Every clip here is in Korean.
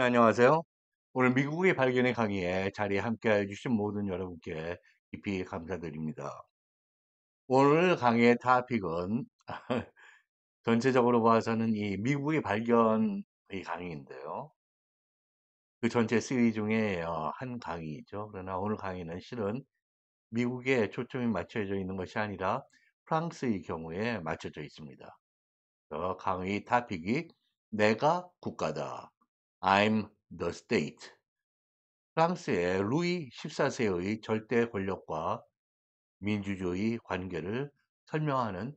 여러분 안녕하세요. 오늘 미국의 발견의 강의에 자리에 함께해 주신 모든 여러분께 깊이 감사드립니다. 오늘 강의의 토픽은 전체적으로 봐서는 이 미국의 발견의 강의인데요. 그 전체 시리즈 중에 한 강의이죠. 그러나 오늘 강의는 실은 미국에 초점이 맞춰져 있는 것이 아니라 프랑스의 경우에 맞춰져 있습니다. 강의 토픽이 내가 국가다. I'm the state. 프랑스의 루이 14세의 절대 권력과 민주주의 관계를 설명하는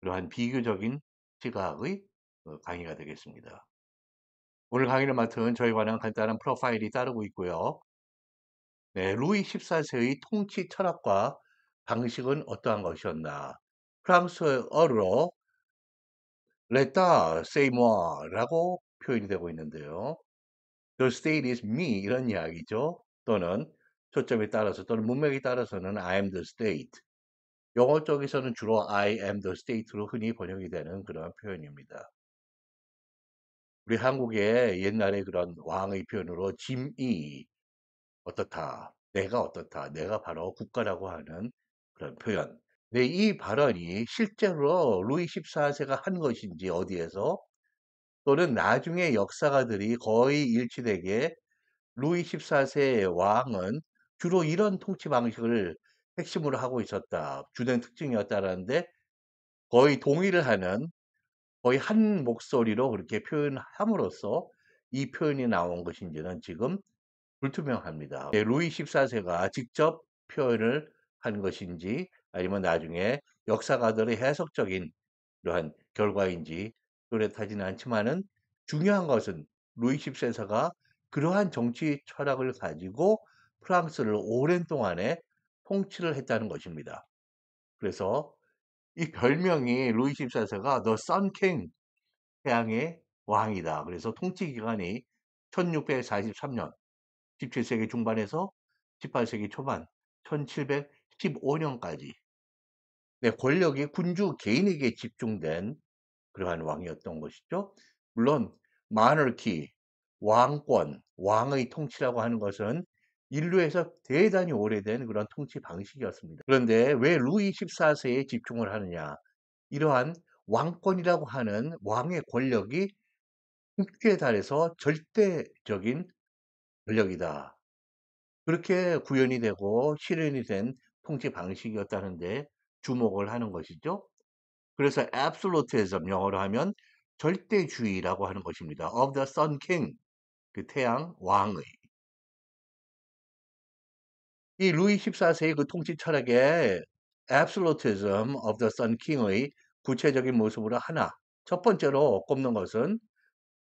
그러한 비교적인 시각의 강의가 되겠습니다. 오늘 강의를 맡은 저에 관한 간단한 프로파일이 따르고 있고요. 네, 루이 14세의 통치 철학과 방식은 어떠한 것이었나? 프랑스어로 L'état, c'est moi라고 표현이 되고 있는데요. The state is me 이런 이야기죠. 또는 초점에 따라서 또는 문맥에 따라서는 I am the state. 영어 쪽에서는 주로 I am the state로 흔히 번역이 되는 그런 표현입니다. 우리 한국의 옛날에 그런 왕의 표현으로 짐이 어떻다, 내가 어떻다, 내가 바로 국가라고 하는 그런 표현. 네, 이 발언이 실제로 루이 14세가 한 것인지 어디에서 또는 나중에 역사가들이 거의 일치되게 루이 14세 왕은 주로 이런 통치 방식을 핵심으로 하고 있었다. 주된 특징이었다라는데 거의 동의를 하는 거의 한 목소리로 그렇게 표현함으로써 이 표현이 나온 것인지는 지금 불투명합니다. 네, 루이 14세가 직접 표현을 한 것인지 아니면 나중에 역사가들의 해석적인 그러한 결과인지 뚜렷하지는 않지만은 중요한 것은 루이 14세가 그러한 정치 철학을 가지고 프랑스를 오랜 동안에 통치를 했다는 것입니다. 그래서 이 별명이 루이 14세가 The Sun King, 태양의 왕이다. 그래서 통치 기간이 1643년, 17세기 중반에서 18세기 초반, 1715년까지 권력이 군주 개인에게 집중된 그러한 왕이었던 것이죠. 물론 마너키, 왕권, 왕의 통치라고 하는 것은 인류에서 대단히 오래된 그런 통치 방식이었습니다. 그런데 왜 루이 14세에 집중을 하느냐? 이러한 왕권이라고 하는 왕의 권력이 국회에 달해서 절대적인 권력이다. 그렇게 구현이 되고 실현이 된 통치 방식이었다는데 주목을 하는 것이죠. 그래서 absolutism 영어로 하면 절대주의라고 하는 것입니다. of the Sun King, 그 태양 왕의. 이 루이 14세의 그 통치 철학의 absolutism of the Sun King의 구체적인 모습으로 하나, 첫 번째로 꼽는 것은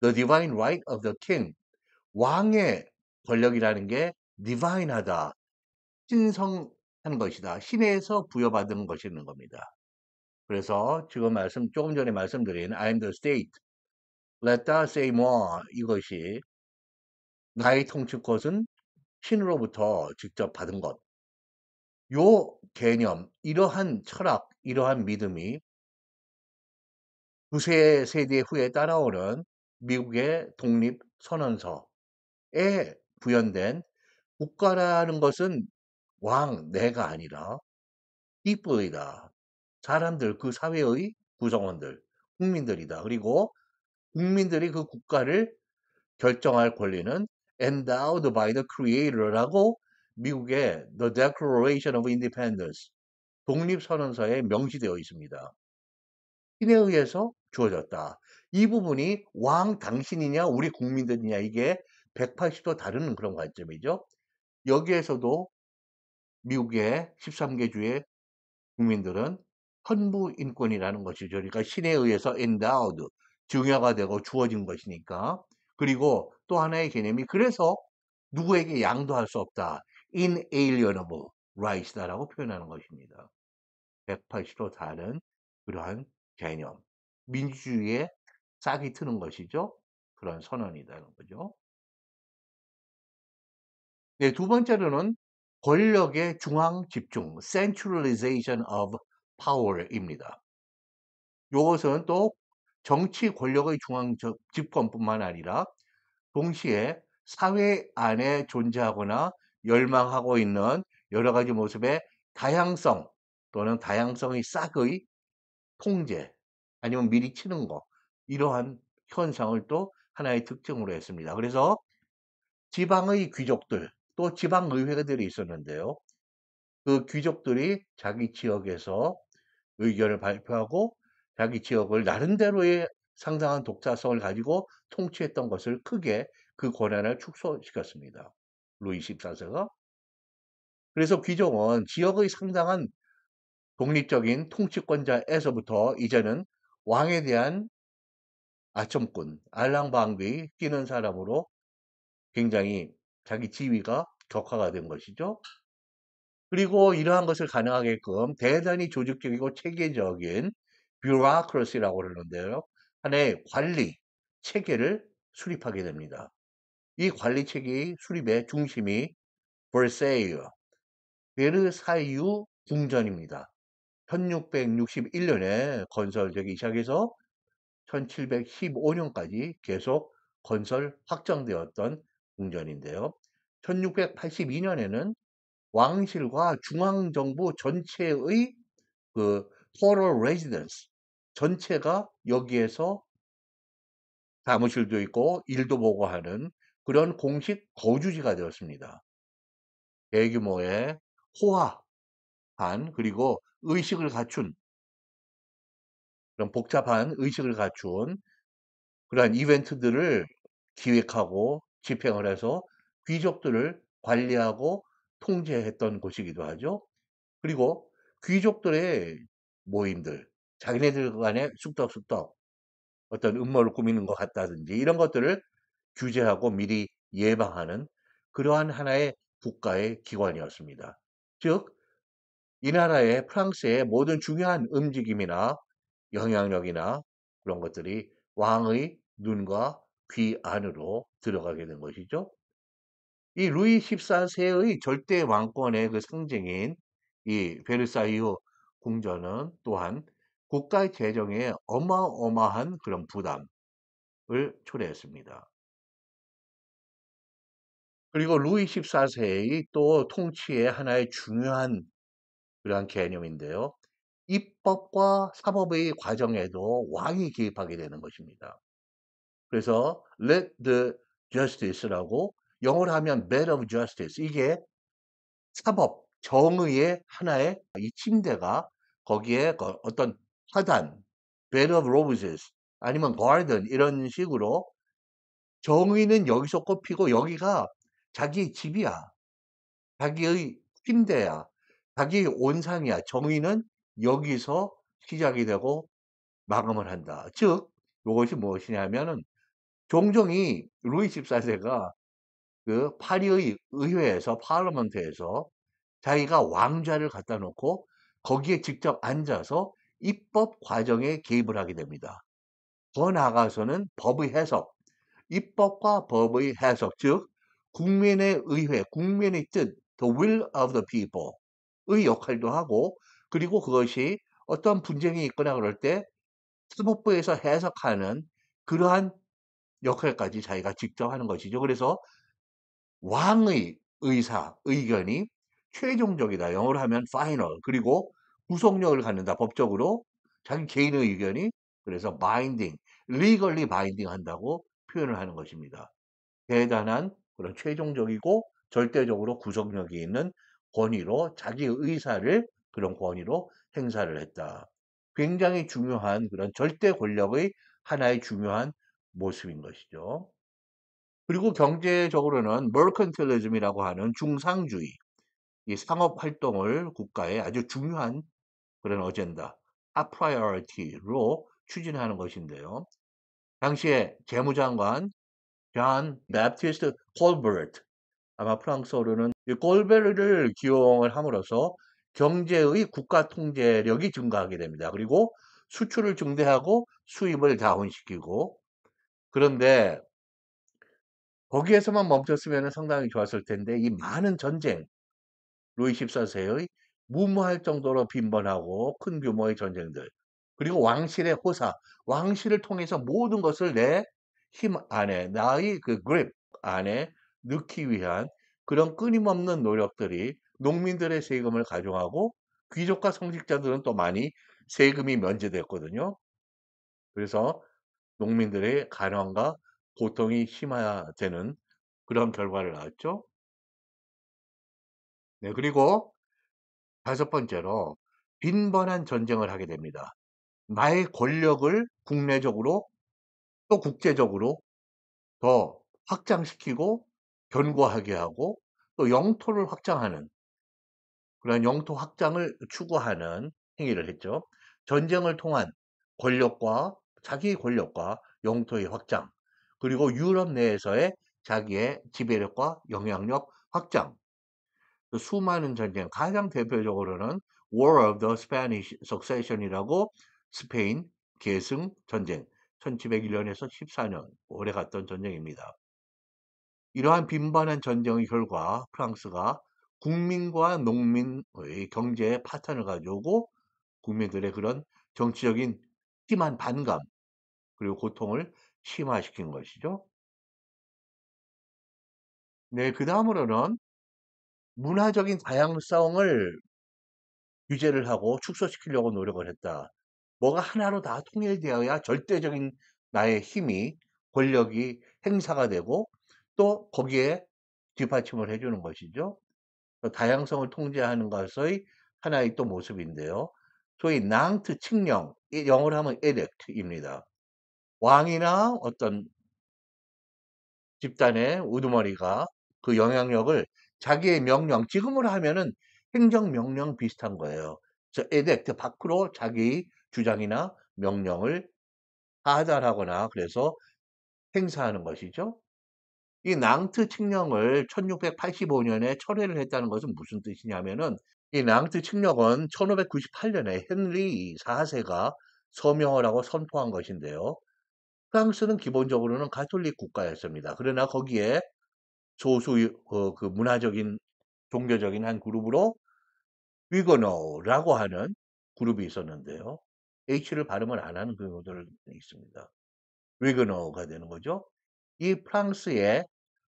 the divine right of the king, 왕의 권력이라는 게 divine하다, 신성한 것이다, 신에서 부여받은 것이는 겁니다. 그래서 지금 조금 전에 말씀드린 I'm the state, let us say more 이것이 나의 통치권은 신으로부터 직접 받은 것. 요 개념, 이러한 철학, 이러한 믿음이 두세 세대 후에 따라오는 미국의 독립선언서에 구현된 국가라는 것은 왕, 내가 아니라 people이다. 사람들, 그 사회의 구성원들, 국민들이다. 그리고 국민들이 그 국가를 결정할 권리는 endowed by the creator라고 미국의 The Declaration of Independence 독립선언서에 명시되어 있습니다. 신에 의해서 주어졌다. 이 부분이 왕 당신이냐 우리 국민들이냐 이게 180도 다른 그런 관점이죠. 여기에서도 미국의 13개 주의 국민들은 헌부 인권이라는 것이죠. 그러니까 신에 의해서 endowed, 증여가 되고 주어진 것이니까. 그리고 또 하나의 개념이 그래서 누구에게 양도할 수 없다. inalienable rights다라고 표현하는 것입니다. 180도 다른 그러한 개념. 민주주의에 싹이 트는 것이죠. 그런 선언이라는 거죠. 네, 두 번째로는 권력의 중앙 집중, centralization of power입니다. 이것은 또 정치 권력의 중앙 집권뿐만 아니라 동시에 사회 안에 존재하거나 열망하고 있는 여러 가지 모습의 다양성 또는 다양성의 싹의 통제 아니면 미리 치는 거 이러한 현상을 또 하나의 특징으로 했습니다. 그래서 지방의 귀족들 또 지방의회들이 있었는데요. 그 귀족들이 자기 지역에서 의견을 발표하고 자기 지역을 나름대로의 상당한 독자성을 가지고 통치했던 것을 크게 그 권한을 축소시켰습니다. 루이 14세가. 그래서 귀족은 지역의 상당한 독립적인 통치권자에서부터 이제는 왕에 대한 아첨꾼, 알랑방귀 끼는 사람으로 굉장히 자기 지위가 격화가 된 것이죠. 그리고 이러한 것을 가능하게끔 대단히 조직적이고 체계적인 뷰로크러시라고 그러는데요. 하나의 관리 체계를 수립하게 됩니다. 이 관리 체계의 수립의 중심이 버세이유, 베르사유 궁전입니다. 1661년에 건설되기 시작해서 1715년까지 계속 건설 확정되었던 궁전인데요. 1682년에는 왕실과 중앙정부 전체의 그 total residence 전체가 여기에서 사무실도 있고 일도 보고 하는 그런 공식 거주지가 되었습니다. 대규모의 호화한 그리고 의식을 갖춘 그런 복잡한 의식을 갖춘 그러한 이벤트들을 기획하고 집행을 해서 귀족들을 관리하고 통제했던 곳이기도 하죠. 그리고 귀족들의 모임들, 자기네들 간에 쑥덕쑥덕 어떤 음모를 꾸미는 것 같다든지 이런 것들을 규제하고 미리 예방하는 그러한 하나의 국가의 기관이었습니다. 즉, 이 나라의 프랑스의 모든 중요한 움직임이나 영향력이나 그런 것들이 왕의 눈과 귀 안으로 들어가게 된 것이죠. 이 루이 14세의 절대 왕권의 그 상징인 이 베르사유 궁전은 또한 국가의 재정에 어마어마한 그런 부담을 초래했습니다. 그리고 루이 14세의 또 통치의 하나의 중요한 그러한 개념인데요. 입법과 사법의 과정에도 왕이 개입하게 되는 것입니다. 그래서 let the justice라고 영어로 하면 bed of justice 이게 사법, 정의의 하나의 이 침대가 거기에 어떤 화단, bed of roses 아니면 garden 이런 식으로 정의는 여기서 꼽히고 여기가 자기 집이야. 자기의 침대야. 자기의 온상이야. 정의는 여기서 시작이 되고 마감을 한다. 즉, 이것이 무엇이냐면은 종종 이 루이 14세가 그 파리의 의회에서 파르먼트에서 자기가 왕좌를 갖다 놓고 거기에 직접 앉아서 입법 과정에 개입을 하게 됩니다. 더 나아가서는 법의 해석, 입법과 법의 해석, 즉 국민의 의회, 국민의 뜻, the will of the people의 역할도 하고 그리고 그것이 어떤 분쟁이 있거나 그럴 때 사법부에서 해석하는 그러한 역할까지 자기가 직접 하는 것이죠. 그래서 왕의 의사, 의견이 최종적이다. 영어로 하면 final. 그리고 구속력을 갖는다. 법적으로 자기 개인의 의견이 그래서 binding, legally binding 한다고 표현을 하는 것입니다. 대단한 그런 최종적이고 절대적으로 구속력이 있는 권위로 자기 의사를 그런 권위로 행사를 했다. 굉장히 중요한 그런 절대 권력의 하나의 중요한 모습인 것이죠. 그리고 경제적으로는 머컨틸리즘이라고 하는 중상주의, 이 상업 활동을 국가의 아주 중요한 그런 어젠다, 탑 프라이어리티로 추진하는 것인데요. 당시에 재무장관 존 베프티스트 콜버트, 아마 프랑스어로는 이 콜베르를 기용을 함으로써 경제의 국가 통제력이 증가하게 됩니다. 그리고 수출을 증대하고 수입을 다운시키고 그런데 거기에서만 멈췄으면 상당히 좋았을 텐데 이 많은 전쟁, 루이 14세의 무모할 정도로 빈번하고 큰 규모의 전쟁들, 그리고 왕실의 호사, 왕실을 통해서 모든 것을 내 힘 안에 나의 그 그립 안에 넣기 위한 그런 끊임없는 노력들이 농민들의 세금을 가중하고 귀족과 성직자들은 또 많이 세금이 면제됐거든요. 그래서 농민들의 가난과 고통이 심화되는 그런 결과를 낳았죠. 네, 그리고 다섯 번째로 빈번한 전쟁을 하게 됩니다. 나의 권력을 국내적으로 또 국제적으로 더 확장시키고 견고하게 하고 또 영토를 확장하는 그런 영토 확장을 추구하는 행위를 했죠. 전쟁을 통한 권력과 자기의 권력과 영토의 확장, 그리고 유럽 내에서의 자기의 지배력과 영향력 확장, 그 수많은 전쟁, 가장 대표적으로는 War of the Spanish Succession이라고 스페인 계승 전쟁, 1701년에서 14년 오래 갔던 전쟁입니다. 이러한 빈번한 전쟁의 결과 프랑스가 국민과 농민의 경제 파탄을 가져오고 국민들의 그런 정치적인 심한 반감 그리고 고통을 심화시킨 것이죠. 네, 그 다음으로는 문화적인 다양성을 규제를 하고 축소시키려고 노력을 했다. 뭐가 하나로 다 통일되어야 절대적인 나의 힘이 권력이 행사가 되고 또 거기에 뒷받침을 해주는 것이죠. 다양성을 통제하는 것의 하나의 또 모습인데요. 소위 낭트 칙령, 영어로 하면 edict입니다. 왕이나 어떤 집단의 우두머리가 그 영향력을 자기의 명령, 지금으로 하면은 행정명령 비슷한 거예요. 그래서 edict 밖으로 자기 주장이나 명령을 하달하거나 그래서 행사하는 것이죠. 이 낭트 칙령을 1685년에 철회를 했다는 것은 무슨 뜻이냐면은 이 낭트 칙령은 1598년에 헨리 4세가 서명을 하고 선포한 것인데요. 프랑스는 기본적으로는 가톨릭 국가였습니다. 그러나 거기에 소수 그 문화적인 종교적인 한 그룹으로 위거노라고 하는 그룹이 있었는데요. H를 발음을 안 하는 경우들이 있습니다. 위거노가 되는 거죠. 이 프랑스의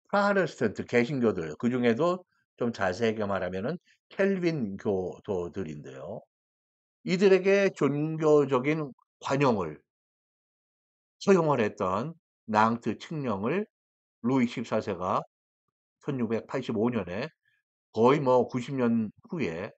프라테스탄트 개신교들 그중에도 좀 자세하게 말하면은 켈빈 교도들인데요. 이들에게 종교적인 관용을 허용을 했던 낭트 칙령을 루이 14세가 1685년에 거의 뭐 90년 후에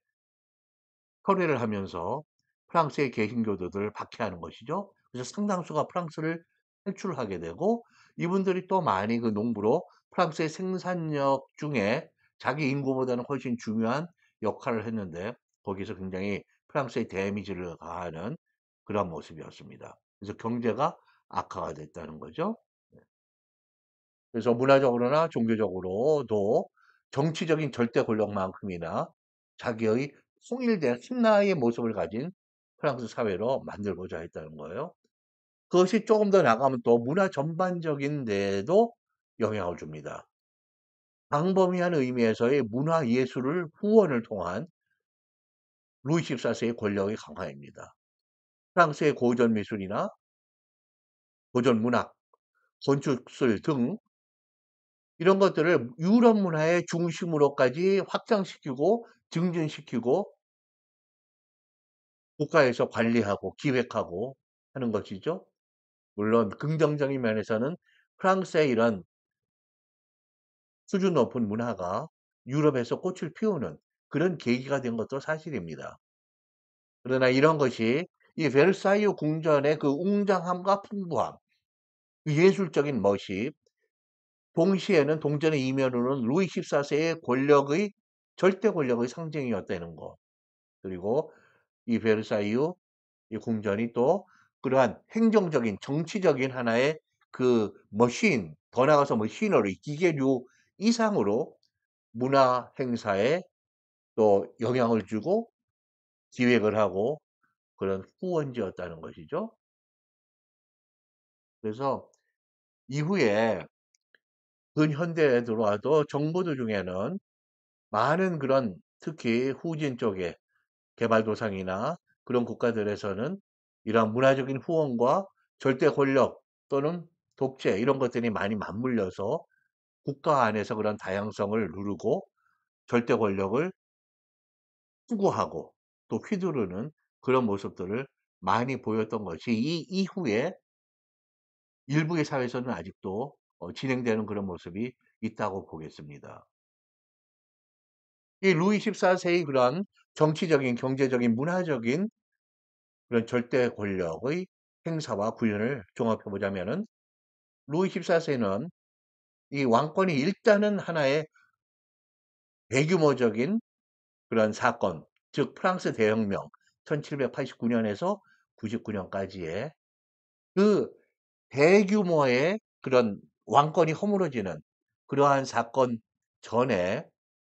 철회를 하면서 프랑스의 개신교도들을 박해하는 것이죠. 그래서 상당수가 프랑스를 탈출하게 되고 이분들이 또 많이 그 농부로 프랑스의 생산력 중에 자기 인구보다는 훨씬 중요한 역할을 했는데 거기서 굉장히 프랑스의 데미지를 가하는 그런 모습이었습니다. 그래서 경제가 악화가 됐다는 거죠. 그래서 문화적으로나 종교적으로도 정치적인 절대 권력만큼이나 자기의 통일된 신라의 모습을 가진 프랑스 사회로 만들고자 했다는 거예요. 그것이 조금 더 나가면 또 문화 전반적인 데에도 영향을 줍니다. 광범위한 의미에서의 문화 예술을 후원을 통한 루이 14세의 권력의 강화입니다. 프랑스의 고전 미술이나 고전 문학, 건축술 등 이런 것들을 유럽 문화의 중심으로까지 확장시키고 증진시키고 국가에서 관리하고 기획하고 하는 것이죠. 물론 긍정적인 면에서는 프랑스의 이런 수준 높은 문화가 유럽에서 꽃을 피우는 그런 계기가 된 것도 사실입니다. 그러나 이런 것이 이 베르사유 궁전의 그 웅장함과 풍부함, 그 예술적인 멋이 동시에는 동전의 이면으로는 루이 14세의 권력의 절대 권력의 상징이었다는 거. 그리고 이 베르사유 이 궁전이 또 그러한 행정적인 정치적인 하나의 그 머신, 더 나아가서 머시너리, 기계류 이상으로 문화 행사에 또 영향을 주고 기획을 하고 그런 후원지였다는 것이죠. 그래서 이후에 근현대에 들어와도 정부들 중에는 많은 그런 특히 후진 쪽에 개발도상이나 그런 국가들에서는 이러한 문화적인 후원과 절대 권력 또는 독재 이런 것들이 많이 맞물려서 국가 안에서 그런 다양성을 누르고 절대 권력을 추구하고 또 휘두르는 그런 모습들을 많이 보였던 것이 이 이후에 일부의 사회에서는 아직도 진행되는 그런 모습이 있다고 보겠습니다. 이 루이 14세의 그런 정치적인, 경제적인, 문화적인 그런 절대 권력의 행사와 구현을 종합해 보자면은 루이 14세는 이 왕권이 일단은 하나의 대규모적인 그런 사건, 즉 프랑스 대혁명 1789년에서 99년까지의 그 대규모의 그런 왕권이 허물어지는 그러한 사건 전에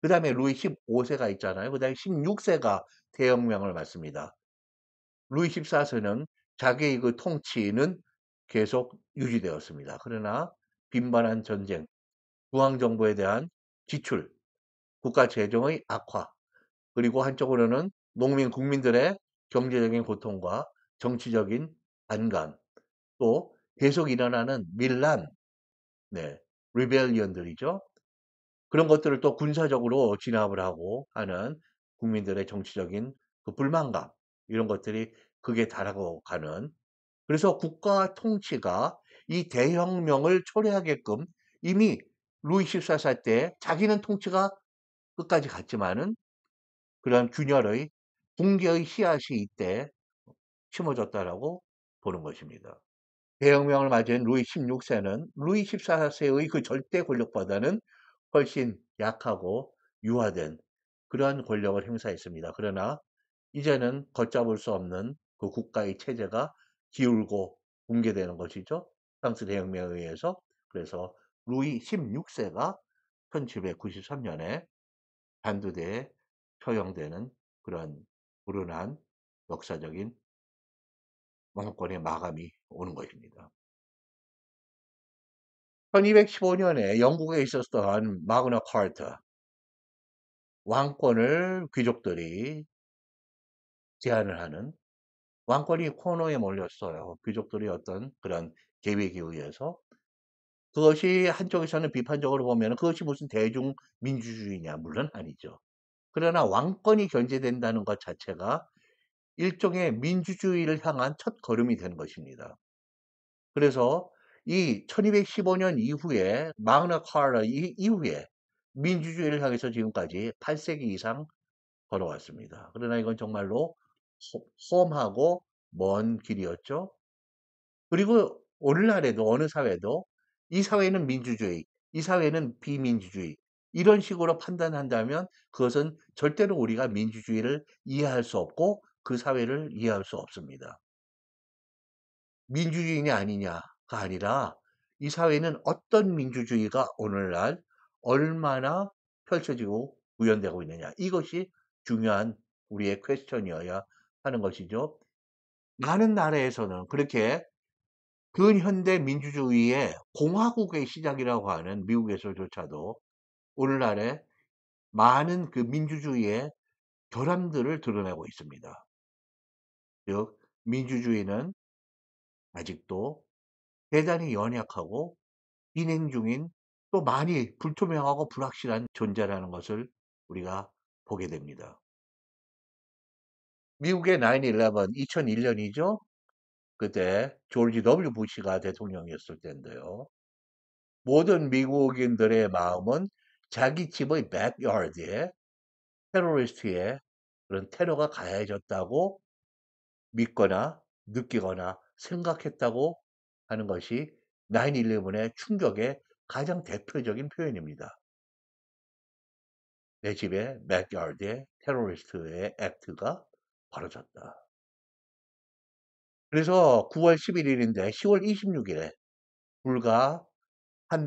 그다음에 루이 15세가 있잖아요. 그다음에 16세가 대혁명을 맞습니다. 루이 14세는 자기의 그 통치는 계속 유지되었습니다. 그러나 빈번한 전쟁, 중앙정부에 대한 지출, 국가 재정의 악화, 그리고 한쪽으로는 농민 국민들의 경제적인 고통과 정치적인 반감, 또 계속 일어나는 밀란, 네, 리벨리언들이죠. 그런 것들을 또 군사적으로 진압을 하고 하는 국민들의 정치적인 그 불만감, 이런 것들이 극에 달하고 가는, 그래서 국가 통치가 이 대혁명을 초래하게끔 이미 루이 14세 때 자기는 통치가 끝까지 갔지만은 그런 균열의 붕괴의 씨앗이 이때 심어졌다라고 보는 것입니다. 대혁명을 맞은 루이 16세는 루이 14세의 그 절대 권력보다는 훨씬 약하고 유화된 그러한 권력을 행사했습니다. 그러나 이제는 걷잡을 수 없는 그 국가의 체제가 기울고 붕괴되는 것이죠. 프랑스 대혁명에 의해서. 그래서 루이 16세가 1793년에 반두대에 처형되는 그런 불운한 역사적인 왕권의 마감이 오는 것입니다. 1215년에 영국에 있었던 마그나 카타, 왕권을 귀족들이 제한을 하는, 왕권이 코너에 몰렸어요. 귀족들이 어떤 그런 계획에 의해서. 그것이 한쪽에서는 비판적으로 보면 그것이 무슨 대중민주주의냐? 물론 아니죠. 그러나 왕권이 견제된다는 것 자체가 일종의 민주주의를 향한 첫걸음이 되는 것입니다. 그래서 이 1215년 이후에 마그나 카타 이후에 민주주의를 향해서 지금까지 8세기 이상 걸어왔습니다. 그러나 이건 정말로 험하고 먼 길이었죠. 그리고 오늘날에도 어느 사회도 이 사회는 민주주의, 이 사회는 비민주주의, 이런 식으로 판단한다면 그것은 절대로 우리가 민주주의를 이해할 수 없고 그 사회를 이해할 수 없습니다. 민주주의냐 아니냐가 아니라 이 사회는 어떤 민주주의가 오늘날 얼마나 펼쳐지고 구현되고 있느냐. 이것이 중요한 우리의 퀘스천이어야 하는 것이죠. 많은 나라에서는 그렇게 근현대 민주주의의 공화국의 시작이라고 하는 미국에서조차도 오늘날에 많은 그 민주주의의 결함들을 드러내고 있습니다. 즉, 민주주의는 아직도 대단히 연약하고 진행 중인, 또 많이 불투명하고 불확실한 존재라는 것을 우리가 보게 됩니다. 미국의 9/11, 2001년이죠. 그때 조지 W. 부시가 대통령이었을 때인데요. 모든 미국인들의 마음은 자기 집의 백야드에 테러리스트의 그런 테러가 가해졌다고 믿거나 느끼거나 생각했다고 하는 것이 9/11의 충격의 가장 대표적인 표현입니다. 내 집의 백야드에 테러리스트의 액트가 벌어졌다. 그래서 9월 11일인데 10월 26일에 불과 한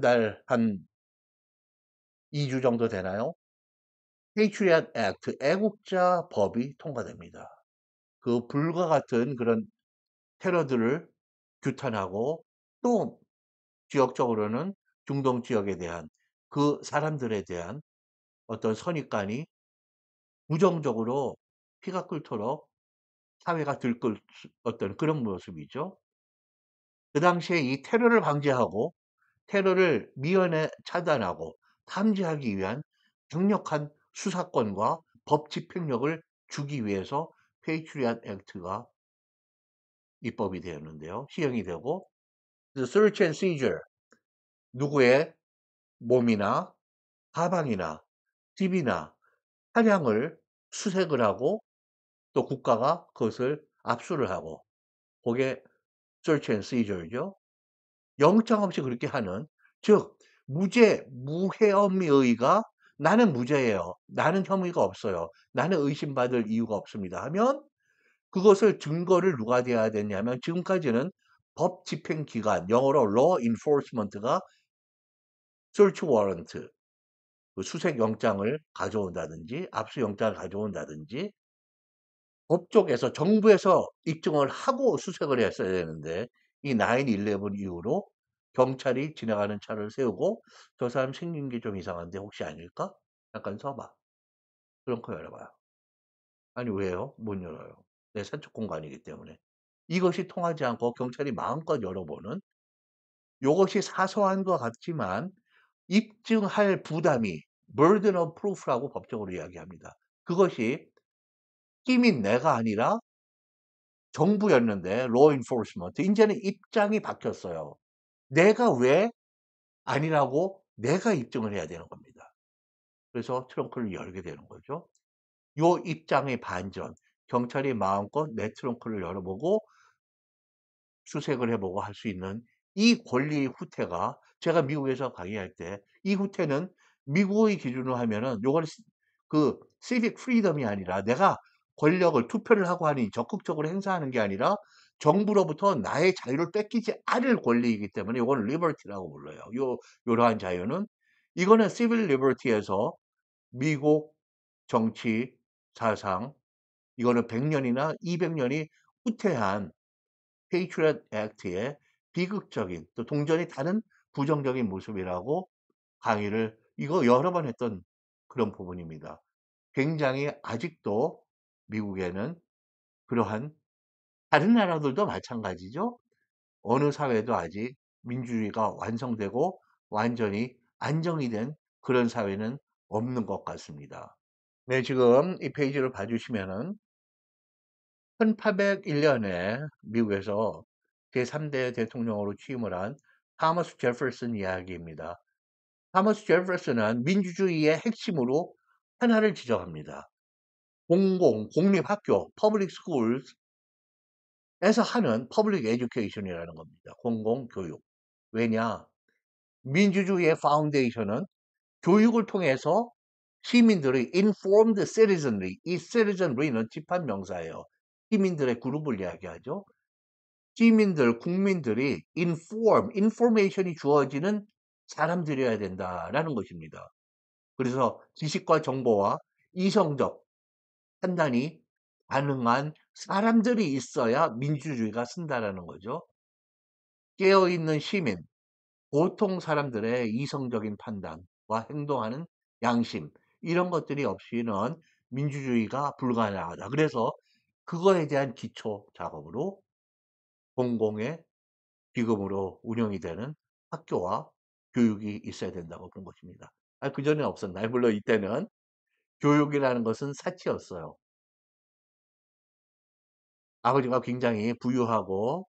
2주 정도 되나요? Patriot Act, 애국자 법이 통과됩니다. 그 불과 같은 그런 테러들을 규탄하고 또 지역적으로는 중동 지역에 대한 그 사람들에 대한 어떤 선입관이 부정적으로 피가 끓도록 사회가 들끓 어떤 그런 모습이죠. 그 당시에 이 테러를 방지하고 테러를 미연에 차단하고 탐지하기 위한 강력한 수사권과 법 집행력을 주기 위해서 페이트리엇 액트가 입법이 되었는데요. 시행이 되고 the search and seizure 누구의 몸이나 가방이나 집이나 차량을 수색을 하고 또 국가가 그것을 압수를 하고 그게 search and seizure죠. 영장 없이 그렇게 하는 즉 무죄 무혐의 의가 나는 무죄예요. 나는 혐의가 없어요. 나는 의심받을 이유가 없습니다. 하면 그것을 증거를 누가 대야 되냐면 지금까지는 법 집행 기관 영어로 law enforcement가 search warrant 그 수색 영장을 가져온다든지 압수 영장을 가져온다든지 법 쪽에서 정부에서 입증을 하고 수색을 했어야 되는데 이 9/11 이후로 경찰이 지나가는 차를 세우고 저 사람 생긴 게 좀 이상한데 혹시 아닐까? 잠깐 서봐. 트렁크 열어봐요. 아니 왜요? 못 열어요. 내 사적 공간이기 때문에. 이것이 통하지 않고 경찰이 마음껏 열어보는 요것이 사소한 것 같지만 입증할 부담이 burden of proof라고 법적으로 이야기합니다. 그것이 끼민 내가 아니라 정부였는데 law enforcement 인제는 입장이 바뀌었어요. 내가 왜 아니라고 내가 입증을 해야 되는 겁니다. 그래서 트렁크를 열게 되는 거죠. 요 입장의 반전. 경찰이 마음껏 내 트렁크를 열어보고 수색을 해보고 할 수 있는 이 권리의 후퇴가 제가 미국에서 강의할 때 이 후퇴는 미국의 기준으로 하면은 요거는 그 civic freedom이 아니라 내가 권력을 투표를 하고 하니 적극적으로 행사하는 게 아니라 정부로부터 나의 자유를 뺏기지 않을 권리이기 때문에 요거는 liberty라고 불러요. 요러한 자유는 이거는 civil liberty에서 미국 정치 사상 이거는 100년이나 200년이 후퇴한 페이트리엇 액트의 비극적인 또 동전이 다른 부정적인 모습이라고 강의를 이거 여러 번 했던 그런 부분입니다. 굉장히 아직도 미국에는 그러한 다른 나라들도 마찬가지죠. 어느 사회도 아직 민주주의가 완성되고 완전히 안정이 된 그런 사회는 없는 것 같습니다. 네, 지금 이 페이지를 봐주시면은 1801년에 미국에서 제3대 대통령으로 취임을 한 타머스 제퍼슨 이야기입니다. 타머스 제퍼슨은 민주주의의 핵심으로 하나를 지적합니다. 공립학교, public schools에서 하는 public education이라는 겁니다. 공공교육. 왜냐? 민주주의의 파운데이션은 교육을 통해서 시민들의 informed citizenry, 이 citizenry는 집합명사예요. 시민들의 그룹을 이야기하죠. 시민들, 국민들이 information이 주어지는 사람들이어야 된다라는 것입니다. 그래서 지식과 정보와 이성적 판단이 가능한 사람들이 있어야 민주주의가 쓴다라는 거죠. 깨어있는 시민, 보통 사람들의 이성적인 판단과 행동하는 양심, 이런 것들이 없이는 민주주의가 불가능하다. 그래서 그거에 대한 기초 작업으로 공공의 기금으로 운영이 되는 학교와 교육이 있어야 된다고 본 것입니다. 그전에는 없었나요? 물론 이때는 교육이라는 것은 사치였어요. 아버지가 굉장히 부유하고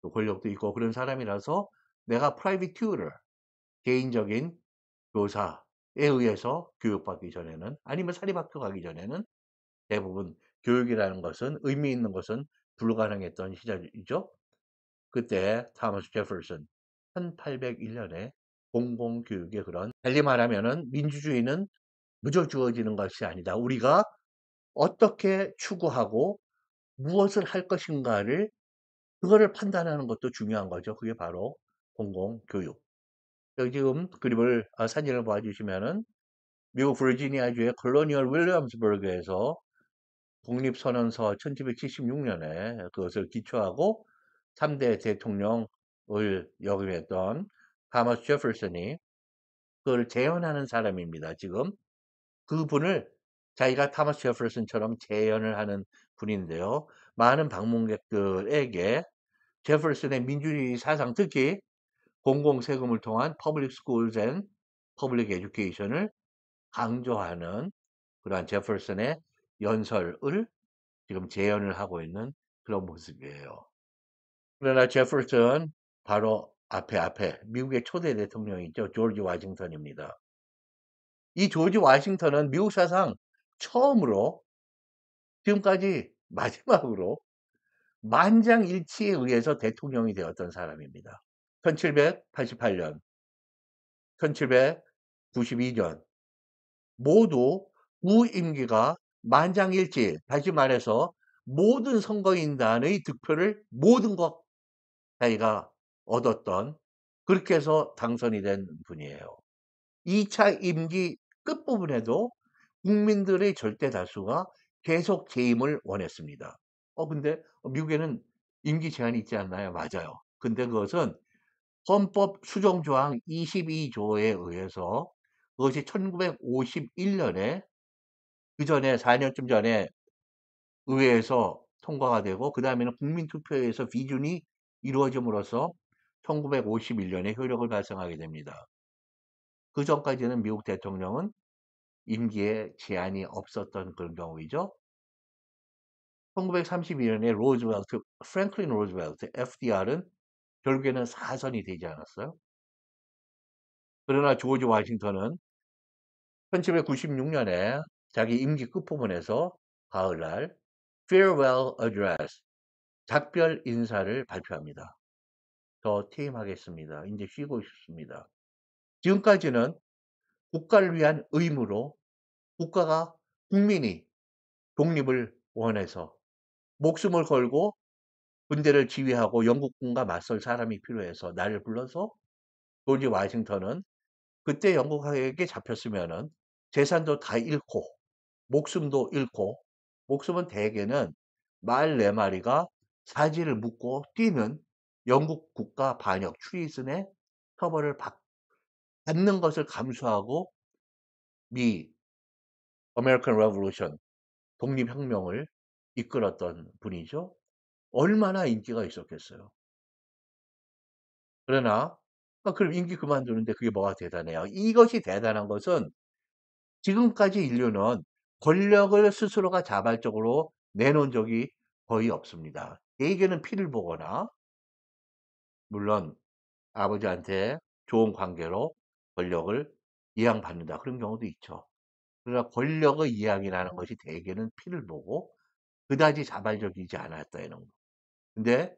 또 권력도 있고 그런 사람이라서 내가 프라이빗 튜터, 개인적인 교사에 의해서 교육받기 전에는 아니면 사립학교 가기 전에는 대부분 교육이라는 것은 의미 있는 것은 불가능했던 시절이죠. 그때 타머스 제퍼슨 1801년에 공공교육의 그런 달리 말하면은 민주주의는 무조 주어지는 것이 아니다. 우리가 어떻게 추구하고 무엇을 할 것인가를 그거를 판단하는 것도 중요한 거죠. 그게 바로 공공교육. 여기 지금 그림을 사진을 봐주시면은 미국 버지니아주의 콜로니얼 윌리엄스버그에서 독립선언서 1776년에 그것을 기초하고 3대 대통령을 역임했던 타머스 제퍼슨이 그걸 재현하는 사람입니다. 지금 그분을 자기가 타머스 제퍼슨처럼 재현을 하는 분인데요. 많은 방문객들에게 제퍼슨의 민주주의 사상, 특히 공공 세금을 통한 public schools and public education을 강조하는 그러한 제퍼슨의 연설을 지금 재현을 하고 있는 그런 모습이에요. 그러나 제퍼슨 바로 앞에 미국의 초대 대통령이죠. 조지 워싱턴입니다. 이 조지 워싱턴은 미국 사상 처음으로 지금까지 마지막으로 만장일치에 의해서 대통령이 되었던 사람입니다. 1788년, 1792년 모두 무임기가 만장일치, 다시 말해서 모든 선거인단의 득표를 모든 것 자기가 얻었던, 그렇게 해서 당선이 된 분이에요. 2차 임기 끝부분에도 국민들의 절대 다수가 계속 재임을 원했습니다. 근데 미국에는 임기 제한이 있지 않나요? 맞아요. 근데 그것은 헌법 수정조항 22조에 의해서 그것이 1951년에 그 전에 4년쯤 전에 의회에서 통과가 되고 그 다음에는 국민투표에서 비준이 이루어짐으로써 1951년에 효력을 발생하게 됩니다. 그 전까지는 미국 대통령은 임기에 제한이 없었던 그런 경우이죠. 1932년에 로즈웰트, 프랭클린 로즈웰트, FDR은 결국에는 사선이 되지 않았어요. 그러나 조지 워싱턴은 1796년에 자기 임기 끝부분에서 가을날 farewell address, 작별 인사를 발표합니다. 저 퇴임하겠습니다. 이제 쉬고 싶습니다. 지금까지는 국가를 위한 의무로 국가가 국민이 독립을 원해서 목숨을 걸고 군대를 지휘하고 영국군과 맞설 사람이 필요해서 나를 불러서 조지 워싱턴은 그때 영국에게 잡혔으면은 재산도 다 잃고 목숨도 잃고, 목숨은 대개는 말 4마리가 사지를 묶고 뛰는 영국 국가 반역 트리즌의 처벌을 받는 것을 감수하고 미 아메리칸 레볼루션 독립혁명을 이끌었던 분이죠. 얼마나 인기가 있었겠어요. 그러나 그럼 임기 그만두는데 그게 뭐가 대단해요? 이것이 대단한 것은 지금까지 인류는 권력을 스스로가 자발적으로 내놓은 적이 거의 없습니다. 대개는 피를 보거나 물론 아버지한테 좋은 관계로 권력을 이양받는다. 그런 경우도 있죠. 그러나 권력의 이양이라는 것이 대개는 피를 보고 그다지 자발적이지 않았다는 거. 근데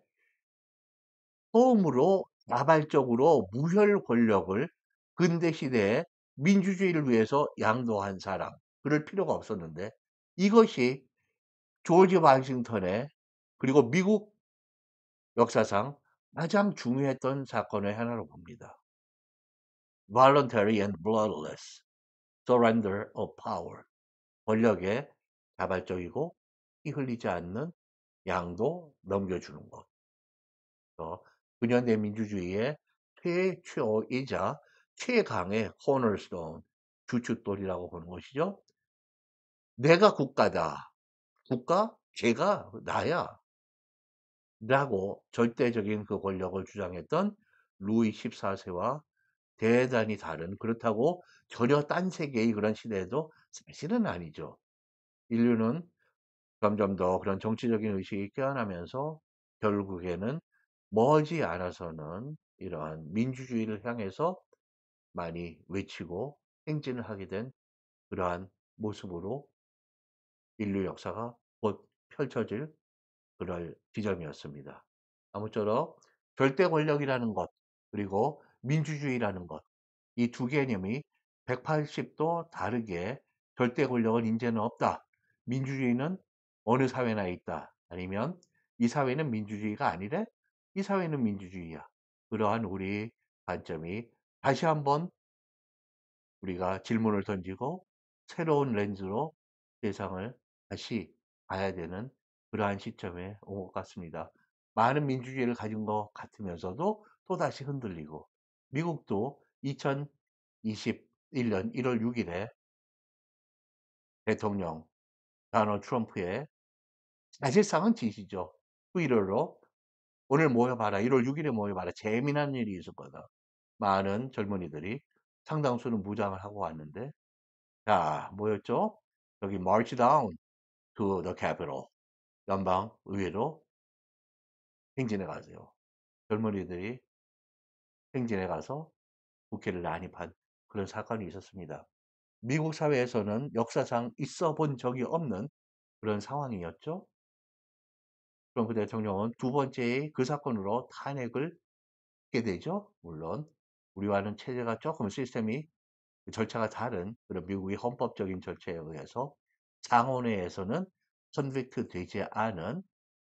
처음으로 자발적으로 무혈 권력을 근대 시대에 민주주의를 위해서 양도한 사람, 그럴 필요가 없었는데 이것이 조지 워싱턴의 그리고 미국 역사상 가장 중요했던 사건의 하나로 봅니다. Voluntary and bloodless surrender of power. 권력에 자발적이고 피 흘리지 않는 양도 넘겨주는 것. 근현대 민주주의의 최초이자 최강의 cornerstone, 주춧돌이라고 보는 것이죠. 내가 국가다. 국가? 제가 나야. 라고 절대적인 그 권력을 주장했던 루이 14세와 대단히 다른, 그렇다고 전혀 딴 세계의 그런 시대도 사실은 아니죠. 인류는 점점 더 그런 정치적인 의식이 깨어나면서 결국에는 머지 않아서는 이러한 민주주의를 향해서 많이 외치고 행진을 하게 된 그러한 모습으로 인류 역사가 곧 펼쳐질 그럴 지점이었습니다. 아무쪼록 절대 권력이라는 것, 그리고 민주주의라는 것, 이 두 개념이 180도 다르게 절대 권력은 인제는 없다. 민주주의는 어느 사회나 있다. 아니면 이 사회는 민주주의가 아니래? 이 사회는 민주주의야. 그러한 우리 관점이 다시 한번 우리가 질문을 던지고 새로운 렌즈로 세상을 다시 봐야 되는 그러한 시점에 온 것 같습니다. 많은 민주주의를 가진 것 같으면서도 또다시 흔들리고, 미국도 2021년 1월 6일에 대통령 도널드 트럼프의 사실상은 지시죠. 트위터로 오늘 모여봐라. 1월 6일에 모여봐라. 재미난 일이 있을 거다. 많은 젊은이들이 상당수는 무장을 하고 왔는데 자, 뭐였죠? 여기 march down to the Capitol. 연방 의회로 행진해 가세요. 젊은이들이 행진해 가서 국회를 난입한 그런 사건이 있었습니다. 미국 사회에서는 역사상 있어 본 적이 없는 그런 상황이었죠. 트럼프 대통령은 두 번째의 그 사건으로 탄핵을 받게 되죠. 물론 우리와는 체제가 조금 시스템이 절차가 다른 그런 미국의 헌법적인 절차에 의해서 상원회에서는 컨빅트 되지 않은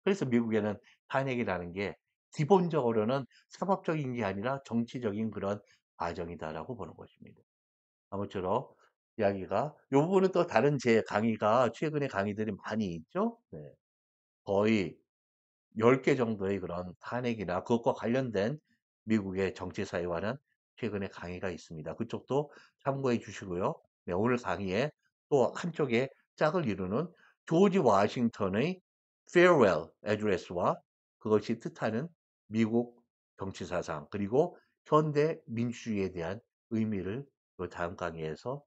그래서 미국에는 탄핵이라는 게 기본적으로는 사법적인 게 아니라 정치적인 그런 과정이다라고 보는 것입니다. 아무쪼록 이야기가 요 부분은 또 다른 제 강의가 최근에 강의들이 많이 있죠. 네. 거의 10개 정도의 그런 탄핵이나 그것과 관련된 미국의 정치 사회와는 최근에 강의가 있습니다. 그쪽도 참고해 주시고요. 네, 오늘 강의에 또 한쪽에 짝을 이루는 조지 워싱턴의 farewell address와 그것이 뜻하는 미국 정치 사상 그리고 현대 민주주의에 대한 의미를 그 다음 강의에서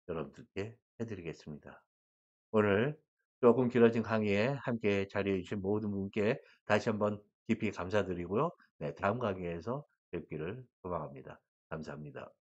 여러분들께 해드리겠습니다. 오늘 조금 길어진 강의에 함께 자리해 주신 모든 분께 다시 한번 깊이 감사드리고요. 네, 다음 강의에서 뵙기를 소망합니다. 감사합니다.